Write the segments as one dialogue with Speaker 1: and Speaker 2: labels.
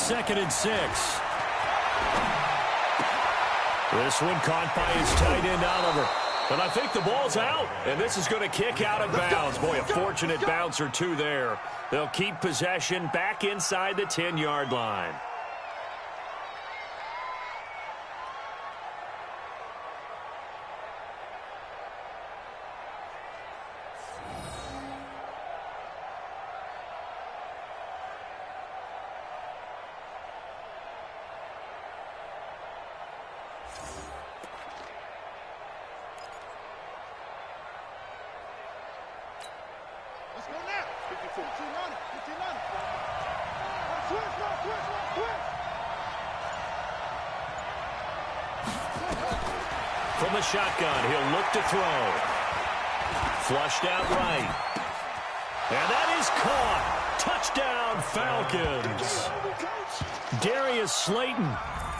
Speaker 1: 2nd and 6. This one caught by his tight end, Oliver. And I think the ball's out, and this is going to kick out of bounds. Boy, a fortunate bounce or two there. They'll keep possession back inside the 10-yard line. From the shotgun, he'll look to throw. Flushed out right. And that is caught. Touchdown, Falcons. Darius Slayton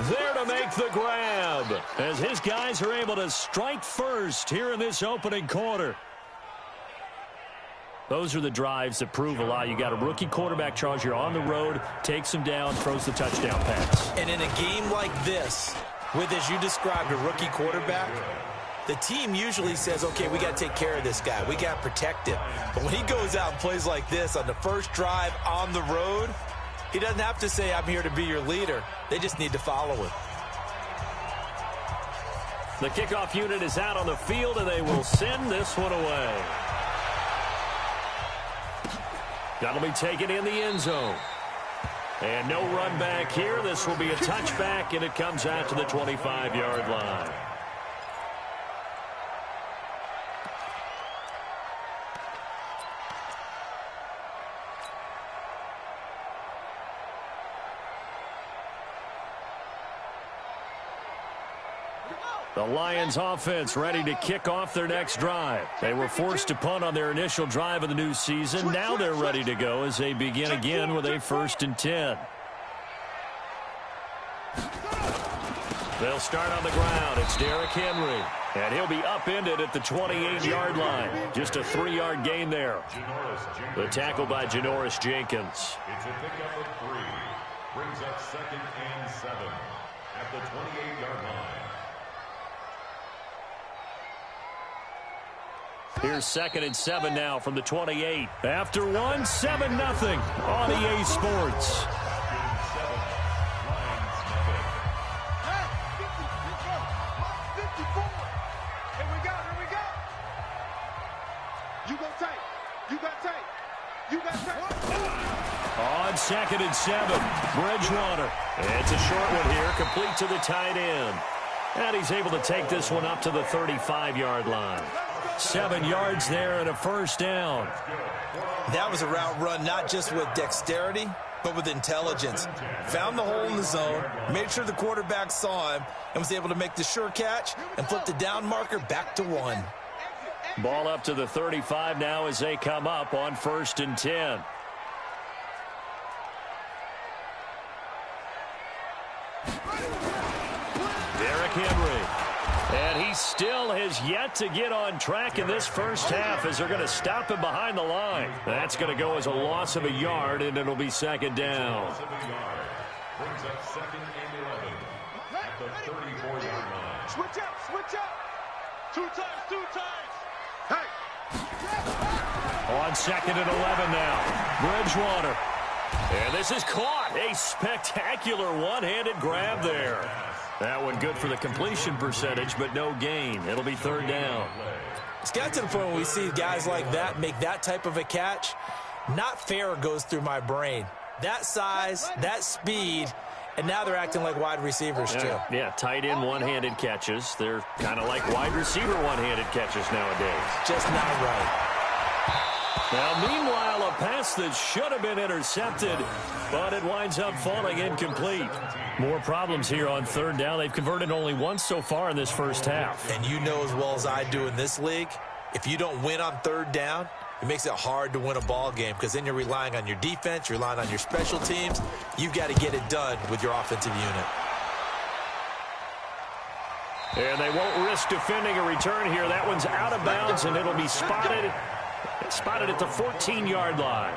Speaker 1: there to make the grab as his guys are able to strike first here in this opening quarter. Those are the drives that prove a lot. You got a rookie quarterback, Charles. You're on the road, takes him down, throws the touchdown pass.
Speaker 2: And in a game like this, with, as you described, a rookie quarterback, the team usually says, okay, we got to take care of this guy. We got to protect him. But when he goes out and plays like this on the first drive on the road, he doesn't have to say, I'm here to be your leader. They just need to follow him.
Speaker 1: The kickoff unit is out on the field, and they will send this one away. That'll be taken in the end zone. And no run back here. This will be a touchback, and it comes out to the 25-yard line. The Lions offense ready to kick off their next drive. They were forced to punt on their initial drive of the new season. Now they're ready to go as they begin again with a 1st and 10. They'll start on the ground. It's Derrick Henry. And he'll be upended at the 28-yard line. Just a 3-yard gain there. The tackle by Janoris Jenkins.
Speaker 3: It's a pickup of 3. Brings up 2nd and 7 at the 28-yard line.
Speaker 1: Here's 2nd and 7 now from the 28. After one, 7-0 on EA Sports. On 2nd and 7, Bridgewater. It's a short one here, complete to the tight end. And he's able to take this one up to the 35-yard line. 7 yards there and a 1st down.
Speaker 2: That was a route run not just with dexterity, but with intelligence. Found the hole in the zone, made sure the quarterback saw him, and was able to make the sure catch and flip the down marker back to 1.
Speaker 1: Ball up to the 35 now as they come up on 1st and 10. Derrick Henry. And he still has yet to get on track in this first half as they're going to stop him behind the line. That's going to go as a loss of a yard, and it'll be 2nd down.
Speaker 3: Brings up 2nd and 11 at the 34-yard line.
Speaker 4: Switch up. 2 times. Hey.
Speaker 1: On 2nd and 11 now. Bridgewater. And this is caught. A spectacular one-handed grab there. That one good for the completion percentage, but no gain. It'll be 3rd down.
Speaker 2: It's got to the point where we see guys like that make that type of a catch. Not fair goes through my brain. That size, that speed, and now they're acting like wide receivers too.
Speaker 1: Yeah, tight end one-handed catches. They're kind of like wide receiver one-handed catches nowadays.
Speaker 2: Just not right.
Speaker 1: Now, meanwhile, a pass that should have been intercepted, but it winds up falling incomplete. More problems here on 3rd down. They've converted only once so far in this first half.
Speaker 2: And you know as well as I do in this league, if you don't win on 3rd down, it makes it hard to win a ball game because then you're relying on your defense, you're relying on your special teams. You've got to get it done with your offensive unit.
Speaker 1: And they won't risk defending a return here. That one's out of bounds, and it'll be spotted at the 14-yard line.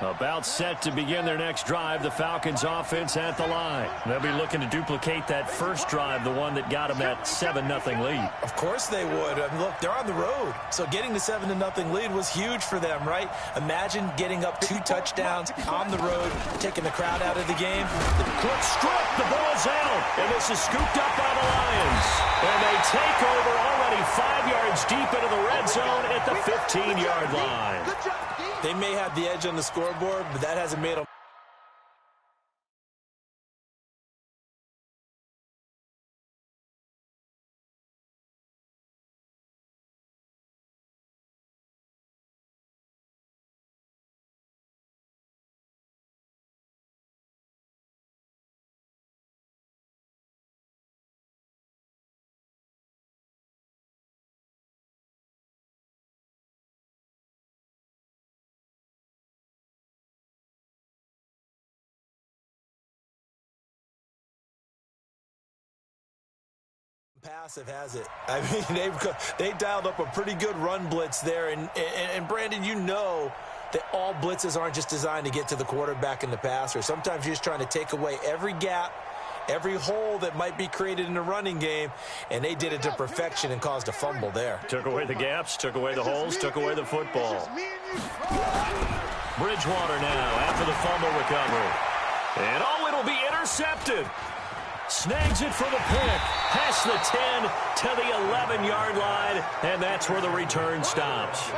Speaker 1: About set to begin their next drive, the Falcons offense at the line. They'll be looking to duplicate that first drive, the one that got them that 7-0 lead.
Speaker 2: Of course they would. I mean, look, they're on the road. So getting the 7-0 lead was huge for them, right? Imagine getting up 2 touchdowns on the road, taking the crowd out of the game.
Speaker 1: The Cook struck, the ball's out, and this is scooped up by the Lions. And they take over already 5 yards deep into the red zone at the 15-yard line.
Speaker 2: They may have the edge on the scoreboard, but that hasn't made them. Passive has it. I mean, they've dialed up a pretty good run blitz there. And Brandon, you know that all blitzes aren't just designed to get to the quarterback and the passer. Sometimes you're just trying to take away every gap, every hole that might be created in the running game, and they did it to perfection and caused a fumble there.
Speaker 1: Took away the gaps, took away the holes, took away the football. Bridgewater now after the fumble recovery. And it'll be intercepted. Snags it for the pick. Past the 10 to the 11-yard line, and that's where the return stops.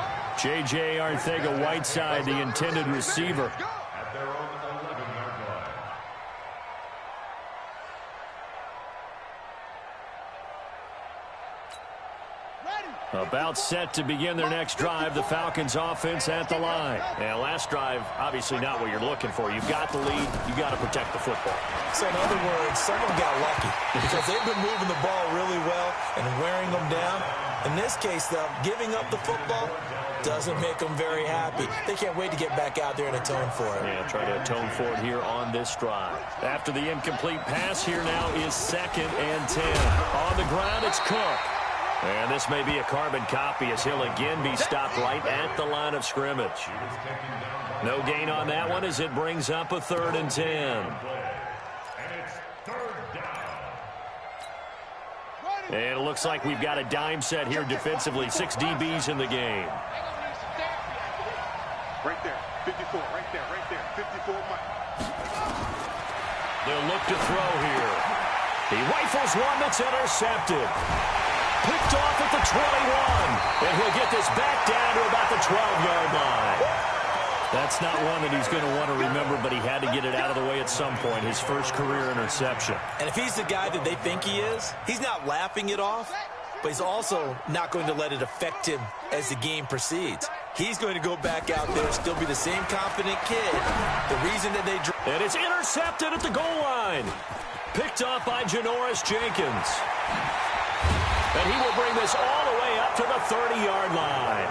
Speaker 1: J.J. Arcega-Whiteside, the intended receiver.
Speaker 3: At their own 11-yard line.
Speaker 1: About set to begin their next drive, the Falcons offense at the line. And last drive, obviously not what you're looking for. You've got the lead. You've got to protect the football.
Speaker 2: So in other words, someone got lucky because they've been moving the ball really well and wearing them down. In this case, though, giving up the football doesn't make them very happy. They can't wait to get back out there and atone for it.
Speaker 1: Yeah, try to atone for it here on this drive. After the incomplete pass, here now is 2nd and 10. On the ground, it's Cook. And this may be a carbon copy as he'll again be stopped right at the line of scrimmage. No gain on that one as it brings up a 3rd and 10.
Speaker 3: And it's 3rd down.
Speaker 1: And it looks like we've got a dime set here defensively. 6 DBs in the game.
Speaker 4: Right there, 54, right there, 54.
Speaker 1: They'll look to throw here. He rifles one that's intercepted. Picked off at the 21. And he'll get this back down to about the 12-yard line. That's not one that he's going to want to remember, but he had to get it out of the way at some point, his first career interception.
Speaker 2: And if he's the guy that they think he is, he's not laughing it off, but he's also not going to let it affect him as the game proceeds. He's going to go back out there, still be the same confident kid. The reason that they...
Speaker 1: And it's intercepted at the goal line. Picked off by Janoris Jenkins. And he will bring this all the way up to the 30-yard line.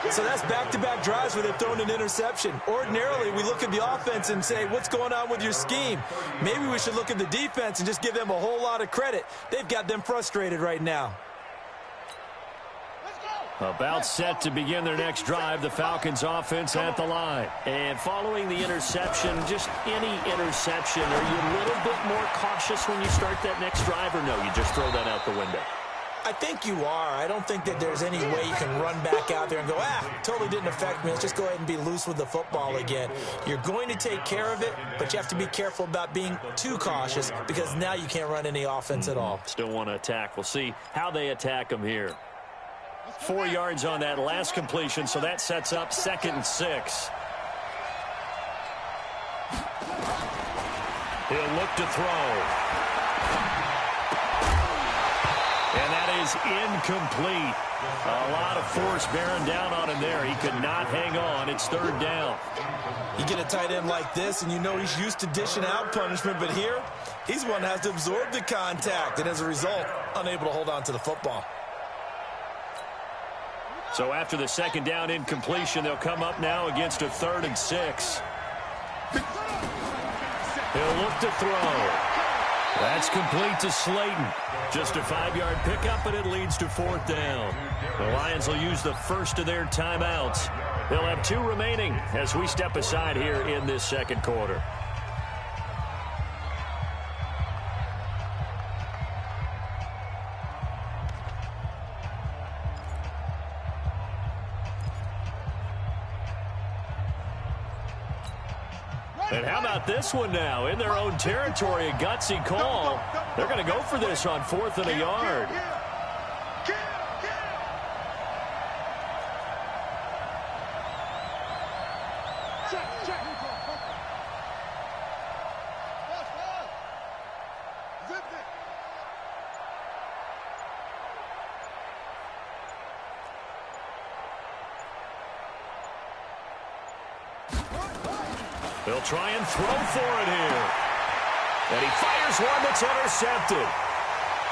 Speaker 2: So that's back-to-back drives where they've thrown an interception. Ordinarily, we look at the offense and say, what's going on with your scheme? Maybe we should look at the defense and just give them a whole lot of credit. They've got them frustrated right now.
Speaker 1: About set to begin their next drive, the Falcons offense at the line. And following the interception, just any interception, are you a little bit more cautious when you start that next drive, or no, you just throw that out the window?
Speaker 2: I think you are. I don't think that there's any way you can run back out there and go, totally didn't affect me. Let's just go ahead and be loose with the football again. You're going to take care of it, but you have to be careful about being too cautious because now you can't run any offense at all.
Speaker 1: Still want to attack. We'll see how they attack them here. 4 yards on that last completion, so that sets up 2nd and 6. He'll look to throw. And that is incomplete. A lot of force bearing down on him there. He could not hang on. It's 3rd down.
Speaker 2: You get a tight end like this, and you know he's used to dishing out punishment, but here, he's one that has to absorb the contact, and as a result, unable to hold on to the football.
Speaker 1: So after the 2nd down incompletion, they'll come up now against a 3rd and 6. He'll look to throw. That's complete to Slayton. Just a 5-yard pickup, and it leads to 4th down. The Lions will use the first of their timeouts They'll have 2 remaining as we step aside here in this second quarter. And how about this one now? In their own territory, a gutsy call. They're going to go for this on 4th and a yard. They'll try and throw for it here. And he fires one that's intercepted.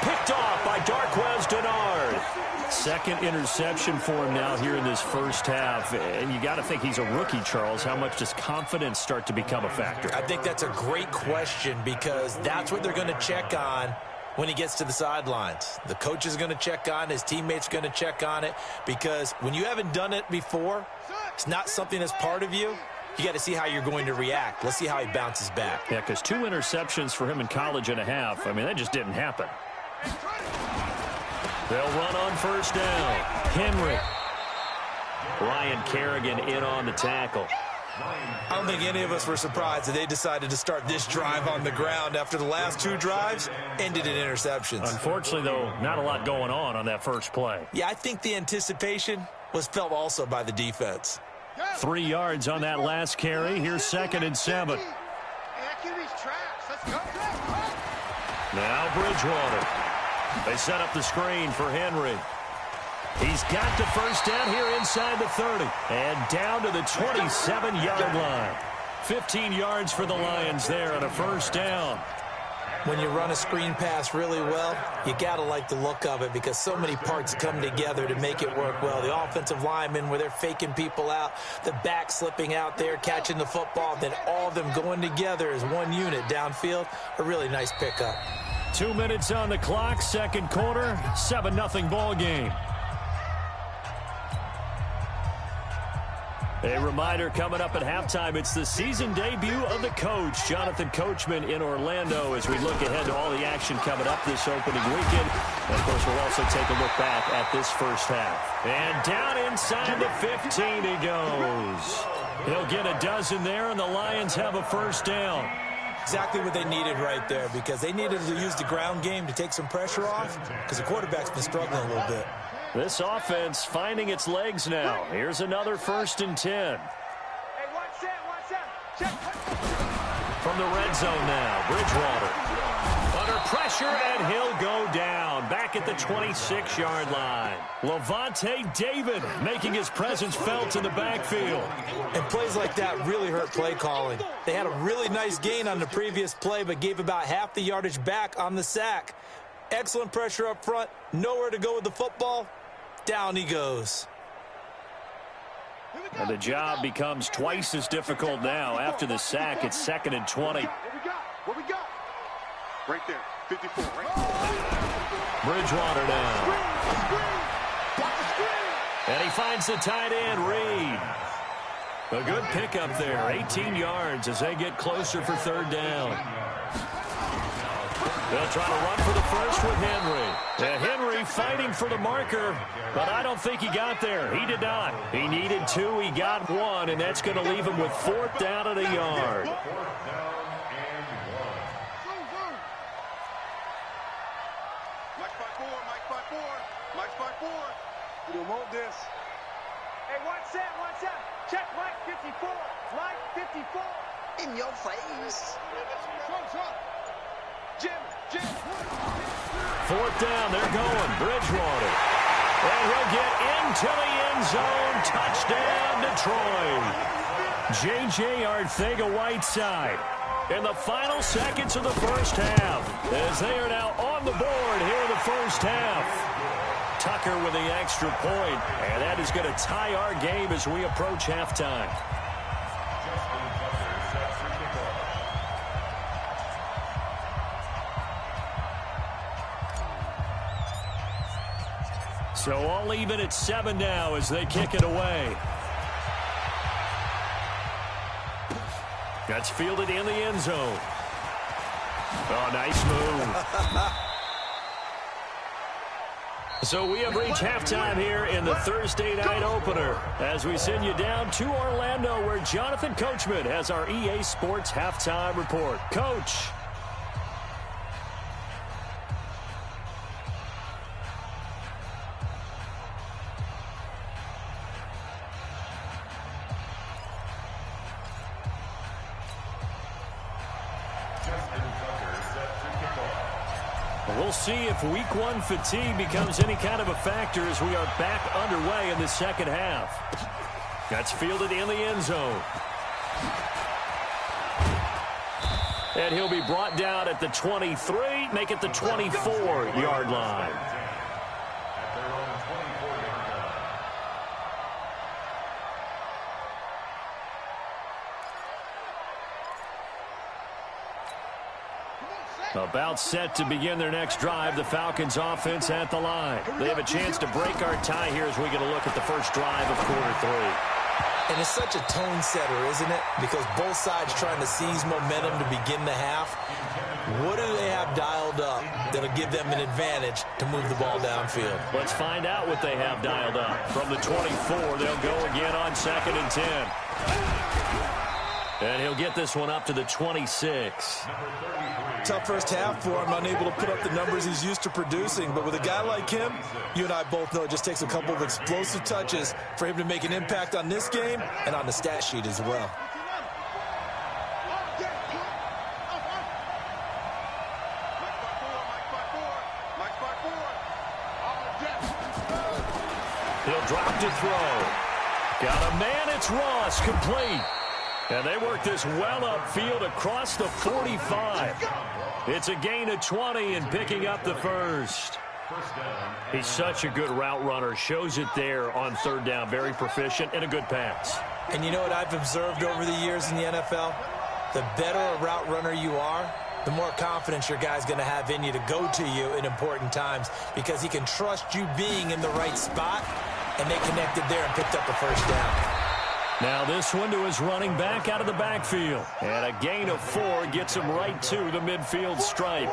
Speaker 1: Picked off by Darqueze Dennard. Second interception for him now here in this first half. And you got to think he's a rookie, Charles. How much does confidence start to become a factor?
Speaker 2: I think that's a great question because that's what they're going to check on when he gets to the sidelines. The coach is going to check on it. His teammates are going to check on it because when you haven't done it before, it's not something that's part of you. You got to see how you're going to react. Let's see how he bounces back.
Speaker 1: Yeah, because 2 interceptions for him in college and a half. I mean, that just didn't happen. They'll run on first down. Henry. Ryan Kerrigan in on the tackle.
Speaker 2: I don't think any of us were surprised that they decided to start this drive on the ground after the last 2 drives ended in interceptions.
Speaker 1: Unfortunately, though, not a lot going on that first play.
Speaker 2: Yeah, I think the anticipation was felt also by the defense.
Speaker 1: 3 yards on that last carry. Here's 2nd and 7. Now Bridgewater. They set up the screen for Henry. He's got the first down here inside the 30. And down to the 27-yard line. 15 yards for the Lions there on a first down.
Speaker 2: When you run a screen pass really well, you got to like the look of it because so many parts come together to make it work well. The offensive linemen where they're faking people out, the back slipping out there, catching the football, then all of them going together as one unit downfield. A really nice pickup.
Speaker 1: 2 minutes on the clock, second quarter, 7-0 ball game. A reminder coming up at halftime, it's the season debut of the coach, Jonathan Coachman in Orlando, as we look ahead to all the action coming up this opening weekend. And, of course, we'll also take a look back at this first half. And down inside the 15 he goes. He'll get a dozen there, and the Lions have a first down.
Speaker 2: Exactly what they needed right there because they needed to use the ground game to take some pressure off because the quarterback's been struggling a little bit.
Speaker 1: This offense finding its legs now. Here's another 1st and 10.
Speaker 4: Hey, watch that. Check.
Speaker 1: From the red zone now, Bridgewater. Under pressure, and he'll go down. Back at the 26-yard line. Lavonte David making his presence felt in the backfield.
Speaker 2: And plays like that really hurt play calling. They had a really nice gain on the previous play, but gave about half the yardage back on the sack. Excellent pressure up front. Nowhere to go with the football. Down he goes.
Speaker 1: And the job becomes twice as difficult now. After the sack, it's 2nd and 20.
Speaker 4: What we got? Right there, 54, right there.
Speaker 1: Bridgewater now. And he finds the tight end, Reed. A good pickup there, 18 yards as they get closer for 3rd down. They'll try to run for the first with Henry. And Henry fighting for the marker, but I don't think he got there. He did not. He needed 2. He got 1, and that's going to leave him with 4th down at a yard.
Speaker 4: Mike 4. We don't want this. Hey, watch that. Check Mike 54. Mike 54.
Speaker 5: In your face.
Speaker 4: Jim.
Speaker 1: 4th down, they're going. Bridgewater. And he'll get into the end zone. Touchdown, Detroit. J.J. Arcega-Whiteside in the final seconds of the first half as they are now on the board here in the first half. Tucker with the extra point, and that is going to tie our game as we approach halftime. So all even at 7 now as they kick it away. That's fielded in the end zone. Oh, nice move. So we have reached halftime here in the Thursday night opener as we send you down to Orlando where Jonathan Coachman has our EA Sports halftime report. Coach. We'll see if week one fatigue becomes any kind of a factor as we are back underway in the second half. That's fielded in the end zone. And he'll be brought down at the 23, make it the 24-yard line. About set to begin their next drive, the Falcons offense at the line. They have a chance to break our tie here as we get a look at the first drive of quarter three.
Speaker 2: And it's such a tone setter, isn't it? Because both sides trying to seize momentum to begin the half. What do they have dialed up that'll give them an advantage to move the ball downfield?
Speaker 1: Let's find out what they have dialed up. From the 24, they'll go again on 2nd and 10. And he'll get this one up to the 26.
Speaker 2: Tough first half for him, unable to put up the numbers he's used to producing. But with a guy like him, you and I both know it just takes a couple of explosive touches for him to make an impact on this game and on the stat sheet as well.
Speaker 1: He'll drop to throw. Got a man, it's Ross, complete. And they work this well upfield across the 45. It's a gain of 20 and picking up the first. He's such a good route runner. Shows it there on third down. Very proficient and a good pass.
Speaker 2: And you know what I've observed over the years in the NFL? The better a route runner you are, the more confidence your guy's going to have in you to go to you in important times because he can trust you being in the right spot, and they connected there and picked up the first down.
Speaker 1: Now this one to his running back out of the backfield. And a gain of 4 gets him right to the midfield stripe.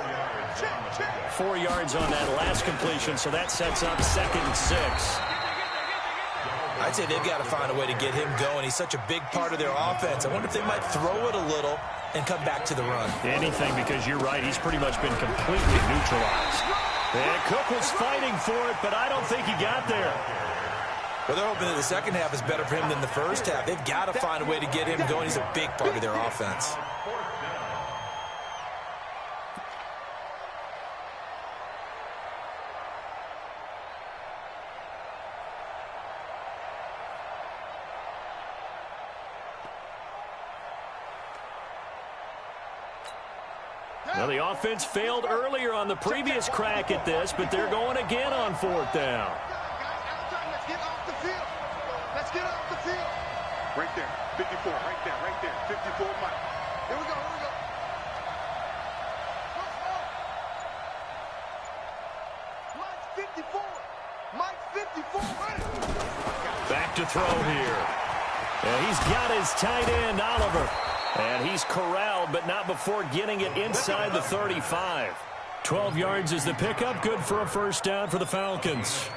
Speaker 1: 4 yards on that last completion, so that sets up 2nd and 6.
Speaker 2: I'd say they've got to find a way to get him going. He's such a big part of their offense. I wonder if they might throw it a little and come back to the run.
Speaker 1: Anything, because you're right. He's pretty much been completely neutralized. And Cook was fighting for it, but I don't think he got there.
Speaker 2: Well, they're hoping that the second half is better for him than the first half. They've got to find a way to get him going. He's a big part of their offense.
Speaker 1: Well, the offense failed earlier on the previous crack at this, but they're going again on 4th down.
Speaker 4: Right there, 54, right there, 54, Mike. Here we go. Mike 54,
Speaker 1: Back to throw here. And he's got his tight end, Oliver. And he's corralled, but not before getting it inside the 35. 12 yards is the pickup, good for a first down for the Falcons.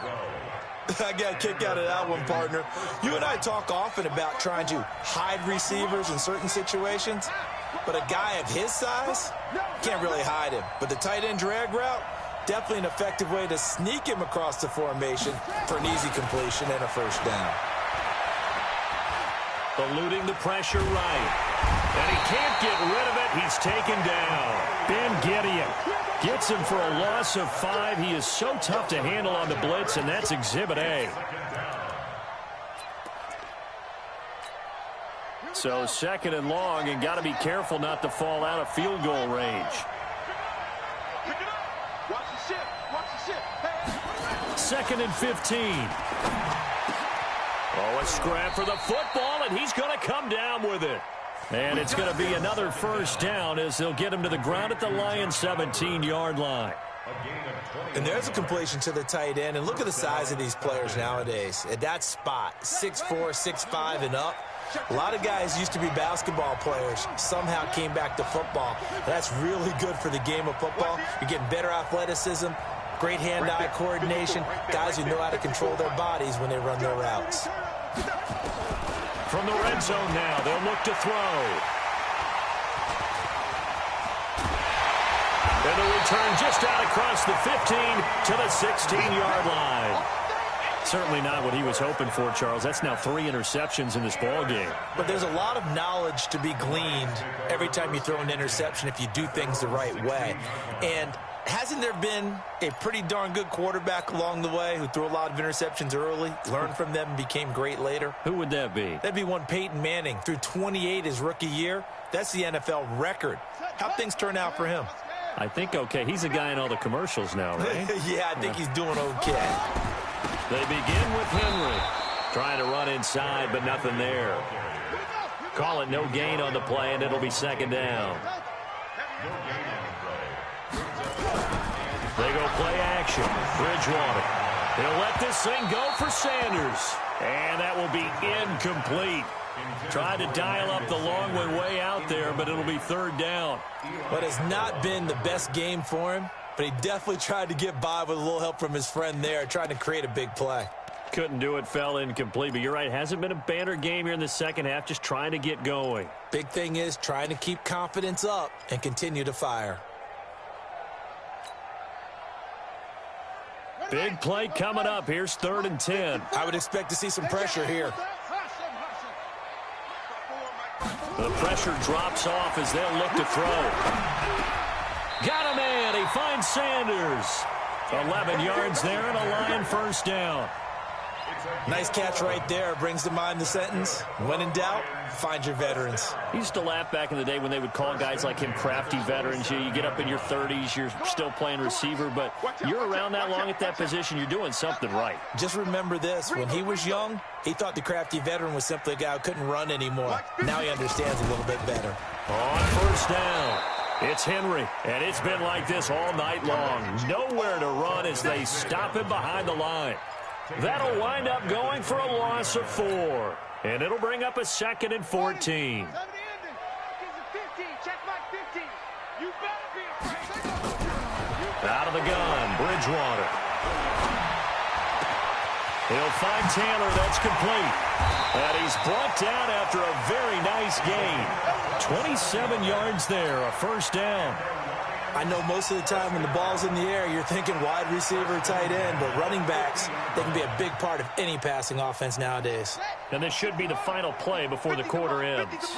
Speaker 2: I got a kick out of that one, partner. You and I talk often about trying to hide receivers in certain situations, but a guy of his size can't really hide him. But the tight end drag route, definitely an effective way to sneak him across the formation for an easy completion and a first down.
Speaker 1: Eluding the pressure right. And he can't get rid of it. He's taken down. Ben Gideon gets him for a loss of 5. He is so tough to handle on the blitz, and that's Exhibit A. So 2nd and long, and got to be careful not to fall out of field goal range. 2nd and 15. Oh, a scrap for the football, and he's going to come down with it. And it's going to be another first down as they'll get him to the ground at the Lions' 17-yard line.
Speaker 2: And there's a completion to the tight end. And look at the size of these players nowadays. At that spot, 6'4", 6'5", and up. A lot of guys used to be basketball players, somehow came back to football. That's really good for the game of football. You're getting better athleticism, great hand-eye coordination, guys who know how to control their bodies when they run their routes.
Speaker 1: From the red zone now, they'll look to throw. And the return just out across the 15 to the 16-yard line. Certainly not what he was hoping for, Charles. That's now 3 interceptions in this ball game.
Speaker 2: But there's a lot of knowledge to be gleaned every time you throw an interception if you do things the right way. And hasn't there been a pretty darn good quarterback along the way who threw a lot of interceptions early, learned from them, and became great later?
Speaker 1: Who would that be?
Speaker 2: That'd be one Peyton Manning. Threw 28 his rookie year. That's the NFL record. How'd things turn out for him?
Speaker 1: I think okay. He's a guy in all the commercials now, right?
Speaker 2: Yeah, I think he's doing okay.
Speaker 1: They begin with Henry. Trying to run inside, but nothing there. Call it no gain on the play, and it'll be second down. They go play action. Bridgewater. He'll let this thing go for Sanders. And that will be incomplete. Tried to dial up the long one way out there, but it'll be third down.
Speaker 2: But it's not been the best game for him, but he definitely tried to get by with a little help from his friend there, trying to create a big play.
Speaker 1: Couldn't do it, fell incomplete. But you're right, hasn't been a banner game here in the second half, just trying to get going.
Speaker 2: Big thing is trying to keep confidence up and continue to fire.
Speaker 1: Big play coming up. Here's 3rd and 10.
Speaker 2: I would expect to see some pressure here.
Speaker 1: The pressure drops off as they'll look to throw. Got a man. He finds Sanders. 11 yards there and a Lion first down.
Speaker 2: Nice catch right there. Brings to mind the sentence, when in doubt, find your veterans.
Speaker 1: He used to laugh back in the day when they would call guys like him crafty veterans. You get up in your 30s, you're still playing receiver, but you're around that long at that position, you're doing something right.
Speaker 2: Just remember this. When he was young, he thought the crafty veteran was simply a guy who couldn't run anymore. Now he understands a little bit better.
Speaker 1: On first down, it's Henry, and it's been like this all night long. Nowhere to run as they stop him behind the line. That'll wind up going for a loss of 4. And it'll bring up a 2nd and 14. Out of the gun, Bridgewater. He'll find Taylor. That's complete. And he's brought down after a very nice gain. 27 yards there, a first down.
Speaker 2: I know most of the time when the ball's in the air, you're thinking wide receiver, tight end, but running backs, they can be a big part of any passing offense nowadays.
Speaker 1: And this should be the final play before the quarter ends.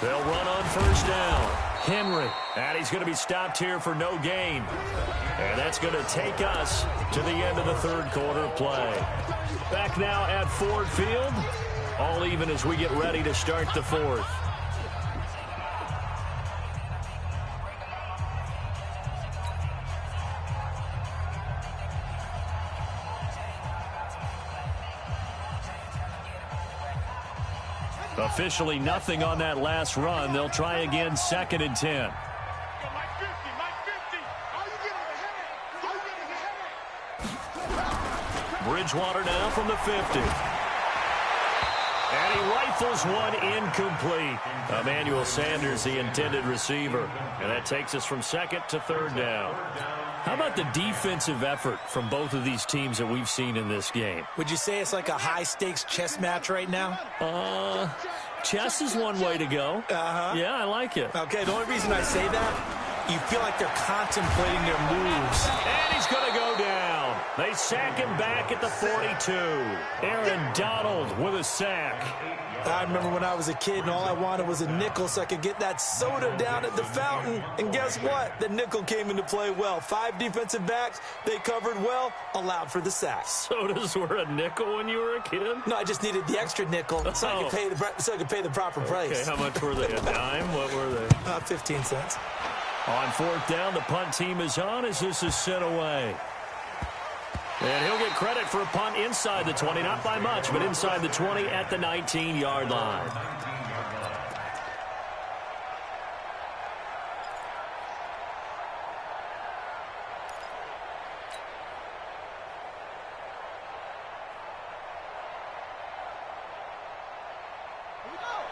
Speaker 1: They'll run on first down. Henry, and he's going to be stopped here for no gain. And that's going to take us to the end of the third quarter play. Back now at Ford Field, all even as we get ready to start the fourth. Officially nothing on that last run. They'll try again, 2nd and 10. Bridgewater now from the 50. And he rifles one incomplete. Emmanuel Sanders, the intended receiver. And that takes us from 2nd to 3rd down. How about the defensive effort from both of these teams that we've seen in this game?
Speaker 2: Would you say it's like a high-stakes chess match right now?
Speaker 1: Chess is one way to go. Yeah, I like it.
Speaker 2: Okay, the only reason I say that, you feel like they're contemplating their moves.
Speaker 1: And he's going to go down. They sack him back at the 42. Aaron Donald with a sack.
Speaker 2: I remember when I was a kid and all I wanted was a nickel so I could get that soda down at the fountain. And guess what? The nickel came into play well. 5 defensive backs, they covered well, allowed for the sack.
Speaker 1: Sodas were a nickel when you were a kid?
Speaker 2: No, I just needed the extra nickel so I could pay the proper price.
Speaker 1: Okay, how much were they? A dime? What were they?
Speaker 2: 15 cents.
Speaker 1: On 4th down, the punt team is on as this is sent away. And he'll get credit for a punt inside the 20, not by much, but inside the 20 at the 19-yard line.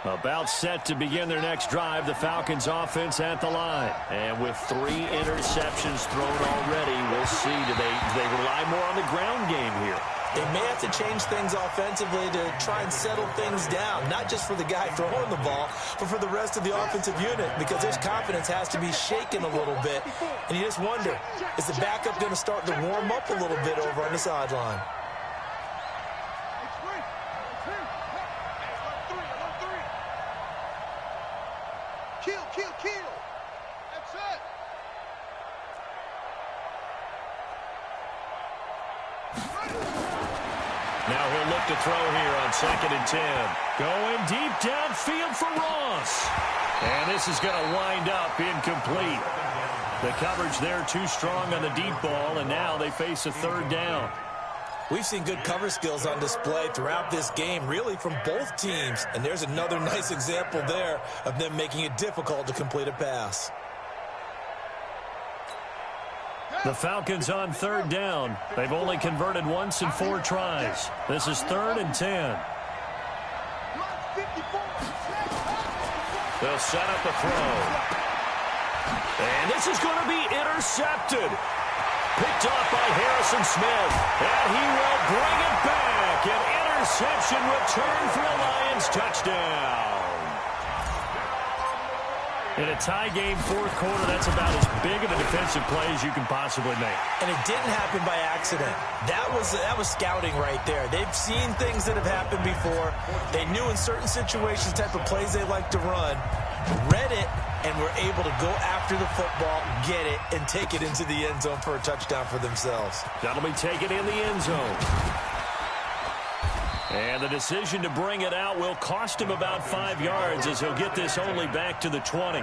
Speaker 1: About set to begin their next drive, the Falcons offense at the line. And with 3 interceptions thrown already, we'll see. Do they rely more on the ground game here?
Speaker 2: They may have to change things offensively to try and settle things down, not just for the guy throwing the ball, but for the rest of the offensive unit, because his confidence has to be shaken a little bit. And you just wonder, is the backup going to start to warm up a little bit over on the sideline?
Speaker 4: Kill. That's it.
Speaker 1: Now he'll look to throw here on 2nd and 10. Going deep downfield for Ross. And this is going to wind up incomplete. The coverage there too strong on the deep ball, and now they face a 3rd down.
Speaker 2: We've seen good cover skills on display throughout this game, really from both teams. And there's another nice example there of them making it difficult to complete a pass.
Speaker 1: The Falcons on 3rd down. They've only converted once in 4 tries. This is 3rd and 10. They'll set up the throw. And this is going to be intercepted. Picked off by Harrison Smith. And he will bring it back. An interception return for a Lions touchdown. In a tie game, 4th quarter, that's about as big of a defensive play as you can possibly make.
Speaker 2: And it didn't happen by accident. That was scouting right there. They've seen things that have happened before. They knew in certain situations type of plays they like to run, read it, and were able to go after the football, get it, and take it into the end zone for a touchdown for themselves.
Speaker 1: That'll be taken in the end zone. And the decision to bring it out will cost him about 5 yards as he'll get this only back to the 20.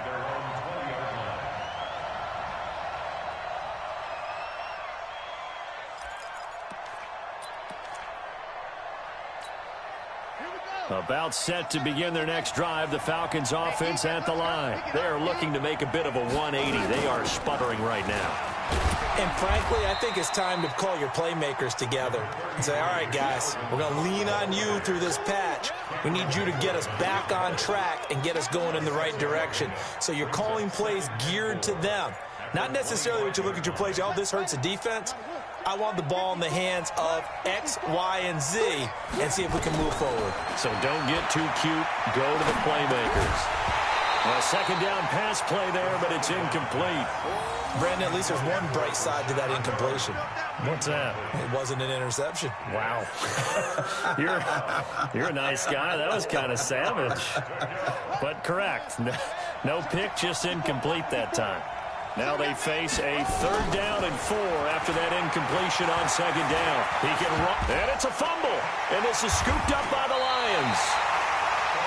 Speaker 1: About set to begin their next drive, the Falcons offense at the line. They're looking to make a bit of a 180. They are sputtering right now.
Speaker 2: And frankly, I think it's time to call your playmakers together and say, all right, guys, we're going to lean on you through this patch. We need you to get us back on track and get us going in the right direction. So you're calling plays geared to them. Not necessarily when you look at your plays, oh, this hurts the defense. I want the ball in the hands of X, Y, and Z and see if we can move forward.
Speaker 1: So don't get too cute. Go to the playmakers. A 2nd down pass play there, but it's incomplete.
Speaker 2: Brandon, at least there's one bright side to that incompletion.
Speaker 1: What's that?
Speaker 2: It wasn't an interception.
Speaker 1: Wow. You're a nice guy. That was kind of savage. But correct. No pick, just incomplete that time. Now they face a 3rd down and 4 after that incompletion on 2nd down. He can run, and it's a fumble. And this is scooped up by the Lions.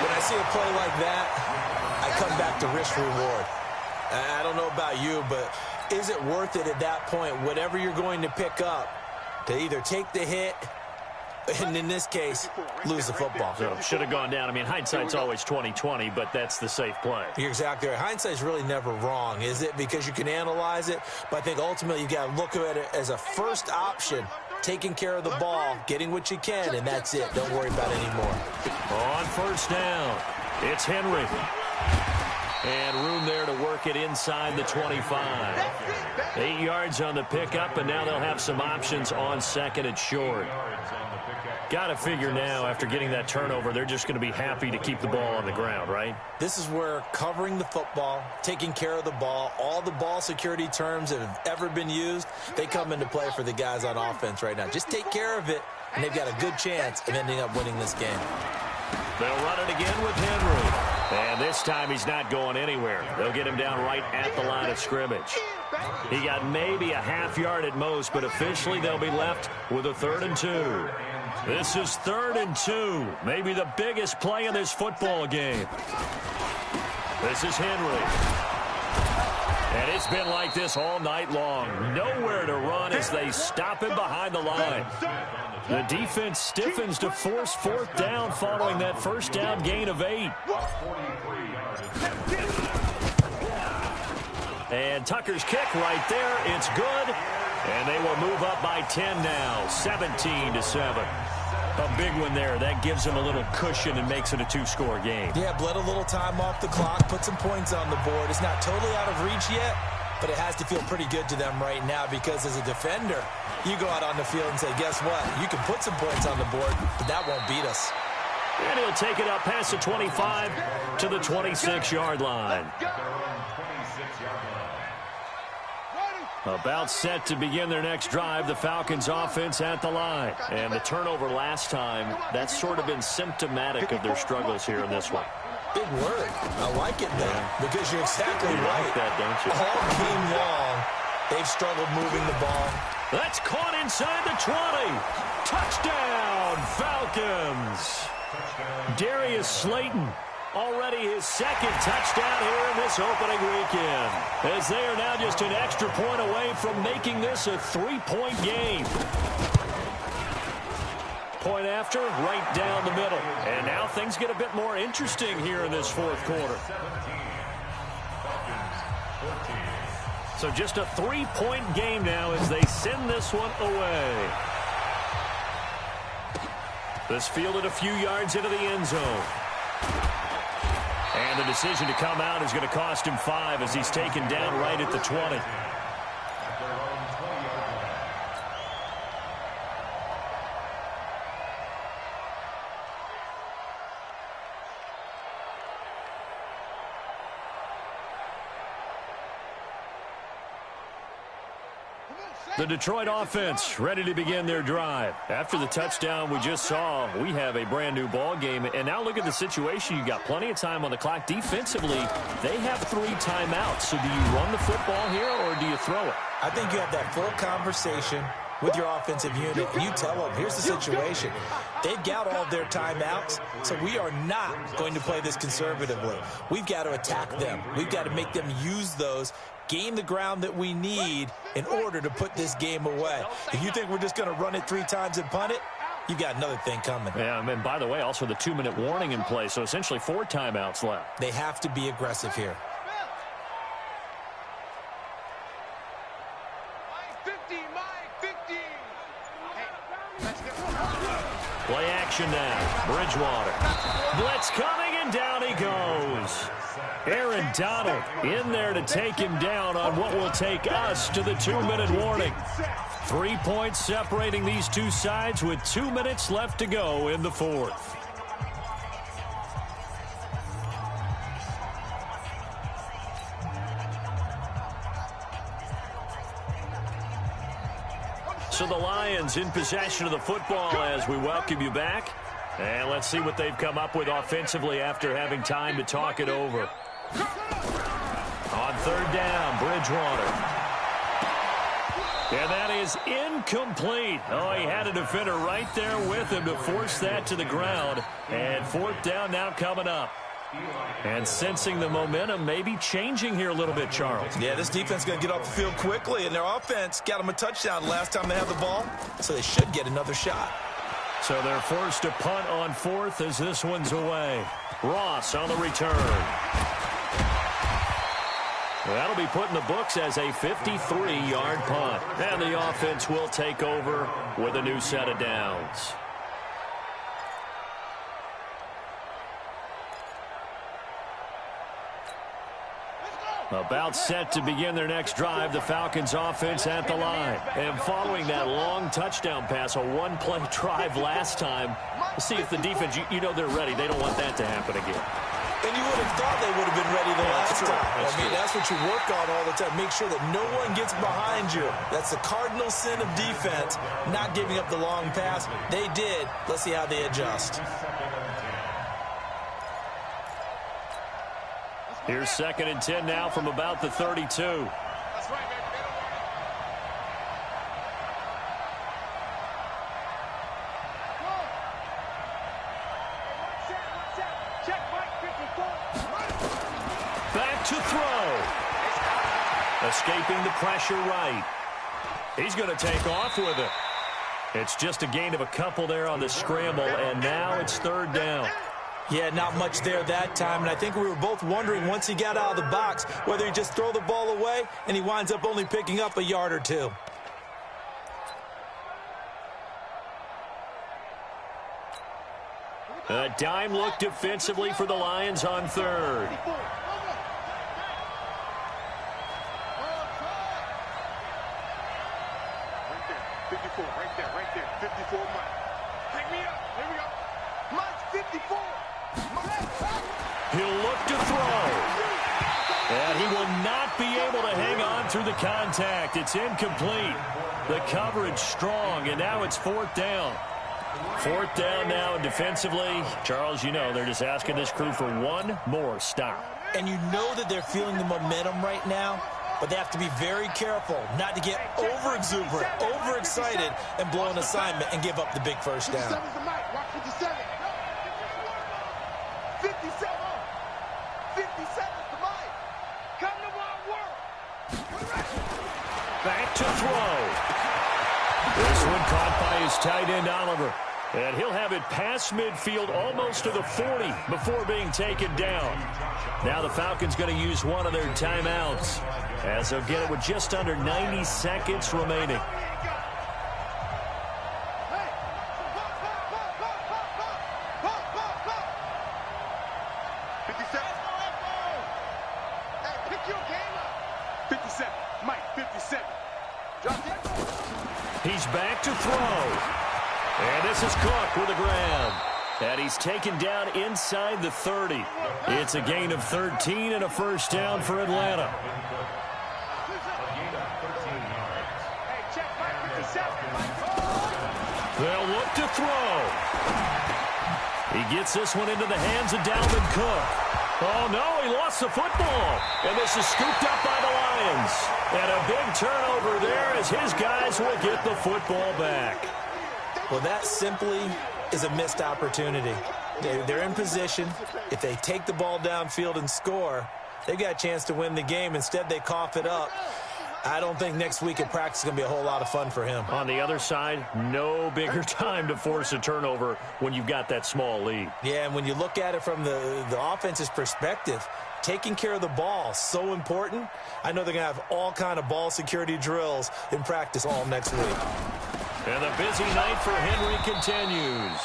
Speaker 2: When I see a play like that, I come back to risk-reward. I don't know about you, but is it worth it at that point, whatever you're going to pick up, to either take the hit and, in this case, lose the football?
Speaker 1: So should have gone down. I mean, hindsight's always 20/20, but that's the safe play.
Speaker 2: You're exactly right. Hindsight's really never wrong, is it? Because you can analyze it, but I think ultimately you got to look at it as a first option, taking care of the ball, getting what you can, and that's it. Don't worry about it anymore.
Speaker 1: On 1st down, it's Henry. And room there to work it inside the 25. 8 yards on the pickup, and now they'll have some options on 2nd and short. Got to figure now, after getting that turnover, they're just going to be happy to keep the ball on the ground, right?
Speaker 2: This is where covering the football, taking care of the ball, all the ball security terms that have ever been used, they come into play for the guys on offense right now. Just take care of it, and they've got a good chance of ending up winning this game.
Speaker 1: They'll run it again with Henry. And this time he's not going anywhere. They'll get him down right at the line of scrimmage. He got maybe a half yard at most, but officially they'll be left with a 3rd and 2. This is 3rd and 2. Maybe the biggest play in this football game. This is Henry. And it's been like this all night long. Nowhere to run as they stop him behind the line. The defense stiffens to force 4th down following that 1st down gain of 8. And Tucker's kick right there. It's good. And they will move up by 10 now, 17-7. A big one there. That gives them a little cushion and makes it a two-score game.
Speaker 2: Yeah, bled a little time off the clock, put some points on the board. It's not totally out of reach yet, but it has to feel pretty good to them right now because as a defender, you go out on the field and say, guess what? You can put some points on the board, but that won't beat us.
Speaker 1: And he'll take it up past the 25 to the 26-yard line. About set to begin their next drive, the Falcons offense at the line. And the turnover last time, that's sort of been symptomatic of their struggles here in this one.
Speaker 2: Big word. I like it, though, because you're exactly right.
Speaker 1: Like that, don't you?
Speaker 2: All game long, they've struggled moving the ball.
Speaker 1: That's caught inside the 20. Touchdown, Falcons. Darius Slayton, already his second touchdown here in this opening weekend, as they are now just an extra point away from making this a three-point game. Point after, right down the middle. And now things get a bit more interesting here in this fourth quarter. So just a three-point game now as they send this one away. This fielded a few yards into the end zone. And the decision to come out is going to cost him 5 as he's taken down right at the 20. The Detroit offense ready to begin their drive. After the touchdown we just saw, we have a brand new ball game. And now look at the situation. You got plenty of time on the clock. Defensively, they have 3 timeouts. So do you run the football here or do you throw it?
Speaker 2: I think you have that full conversation with your offensive unit. You tell them, here's the situation. They've got all of their timeouts, so we are not going to play this conservatively. We've got to attack them. We've got to make them use those, gain the ground that we need in order to put this game away. If you think we're just going to run it 3 times and punt it, you've got another thing coming.
Speaker 1: Yeah, and by the way, also the 2-minute warning in play, so essentially 4 timeouts left.
Speaker 2: They have to be aggressive here.
Speaker 1: Play action now. Bridgewater. Blitz coming, and down he goes. Aaron Donald in there to take him down on what will take us to the 2-minute warning. 3 points separating these two sides with 2 minutes left to go in the fourth. So the Lions in possession of the football as we welcome you back. And let's see what they've come up with offensively after having time to talk it over. On 3rd down, Bridgewater. And that is incomplete. Oh, he had a defender right there with him to force that to the ground. And 4th down now coming up. And sensing the momentum maybe changing here a little bit, Charles.
Speaker 2: Yeah, this defense is going to get off the field quickly, and their offense got them a touchdown last time they had the ball, so they should get another shot.
Speaker 1: So they're forced to punt on 4th as this one's away. Ross on the return. That'll be put in the books as a 53-yard punt. And the offense will take over with a new set of downs. About set to begin their next drive, the Falcons offense at the line. And following that long touchdown pass, a one-play drive last time, we'll see if the defense, you know they're ready. They don't want that to happen again.
Speaker 2: And you would have thought they would have been ready the last time. That's what you work on all the time. Make sure that no one gets behind you. That's the cardinal sin of defense, not giving up the long pass. They did. Let's see how they adjust.
Speaker 1: Here's 2nd and 10 now from about the 32.
Speaker 4: That's right, baby.
Speaker 1: Back to throw. Escaping the pressure right. He's going to take off with it. It's just a gain of a couple there on the scramble, and now it's 3rd down.
Speaker 2: Yeah, not much there that time, and I think we were both wondering once he got out of the box whether he'd just throw the ball away, and he winds up only picking up a yard or 2.
Speaker 1: A dime look defensively for the Lions on third.
Speaker 4: Right there. 54, Mike. Pick me up. Here we go. Mike's 54.
Speaker 1: He'll look to throw. And he will not be able to hang on through the contact. It's incomplete. The coverage strong, and now it's fourth down. Fourth down now, and defensively, Charles, you know, they're just asking this crew for one more stop.
Speaker 2: And you know that they're feeling the momentum right now, but they have to be very careful not to get over-exuberant, overexcited, and blow an assignment and give up the big first down.
Speaker 4: 57's the mic. Watch 57. 57. 57's the mic. Come to Wild World.
Speaker 1: Back to throw. This one caught by his tight end, Oliver. And he'll have it past midfield almost to the 40 before being taken down. Now the Falcons going to use one of their timeouts, as they'll get it with just under 90 seconds remaining. He's back to throw. And this is Cook with a grab. And he's taken down inside the 30. It's a gain of 13 and a first down for Atlanta. They'll look to throw. He gets this one into the hands of Dalvin Cook. Oh, no, he lost the football. And this is scooped up by the Lions. And a big turnover there as his guys will get the football back.
Speaker 2: Well, that simply is a missed opportunity. They're in position. If they take the ball downfield and score, they've got a chance to win the game. Instead, they cough it up. I don't think next week at practice is going to be a whole lot of fun for him.
Speaker 1: On the other side, no bigger time to force a turnover when you've got that small lead.
Speaker 2: Yeah, and when you look at it from the offense's perspective, taking care of the ball, so important. I know they're going to have all kind of ball security drills in practice all next week.
Speaker 1: And the busy night for Henry continues.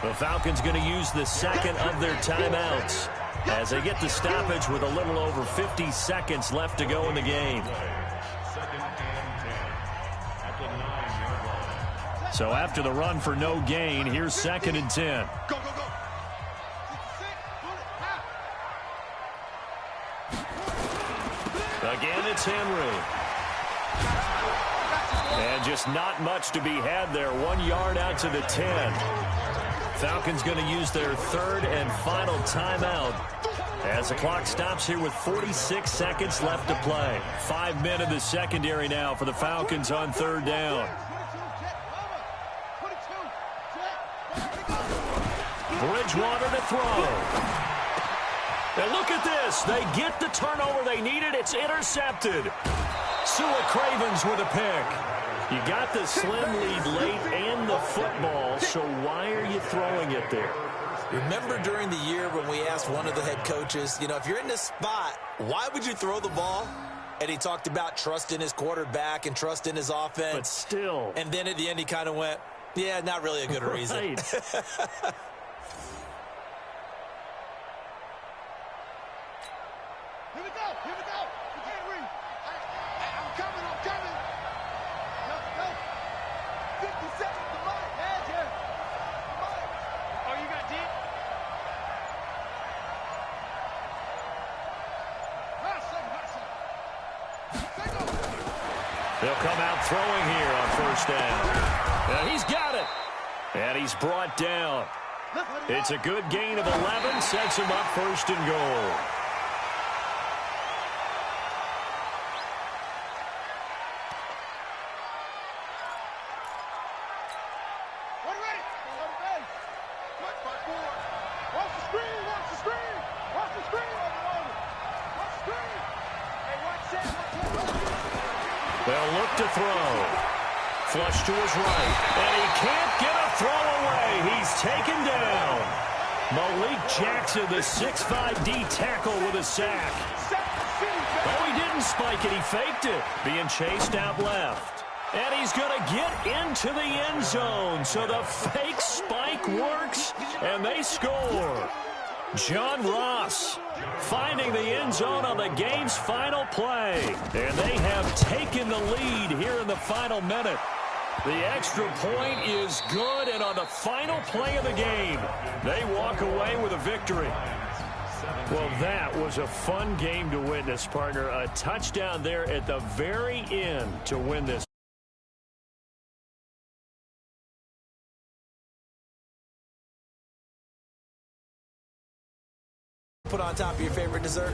Speaker 1: The Falcons going to use the second of their timeouts as they get the stoppage with a little over 50 seconds left to go in the game. So after the run for no gain, here's 2nd and 10.
Speaker 4: Go, go, go.
Speaker 1: Again, it's Henry. And just not much to be had there. 1 yard out to the 10. Falcons going to use their third and final timeout as the clock stops here with 46 seconds left to play. 5 men in the secondary now for the Falcons on third down. Bridgewater to throw. And look at this. They get the turnover they needed. It's intercepted. Sua Cravens with a pick. You got the slim lead late and the football, so why are you throwing it there?
Speaker 2: Remember during the year when we asked one of the head coaches, you know, if you're in this spot, why would you throw the ball? And he talked about trust in his quarterback and trust in his offense.
Speaker 1: But still.
Speaker 2: And then at the end he kind of went, yeah, not really a good reason.
Speaker 1: Right.
Speaker 4: Here we go. You can't read. I'm coming. Go. 57's the mic. Hands here. Mic. Oh, you got deep?
Speaker 1: They'll come out throwing here on first down. And he's got it. And he's brought down. It's a good gain of 11. Sets him up first and goal. They'll look to throw. Flush to his right. And he can't get a throw away. He's taken down. Malik Jackson, the 6'5" D tackle with a sack. Oh, he didn't spike it. He faked it. Being chased out left. And he's going to get into the end zone. So the fake spike works, and they score. John Ross finding the end zone on the game's final play. And they have taken the lead here in the final minute. The extra point is good, and on the final play of the game, they walk away with a victory. Well, that was a fun game to witness, partner. A touchdown there at the very end to win this.
Speaker 2: Put on top of your favorite dessert?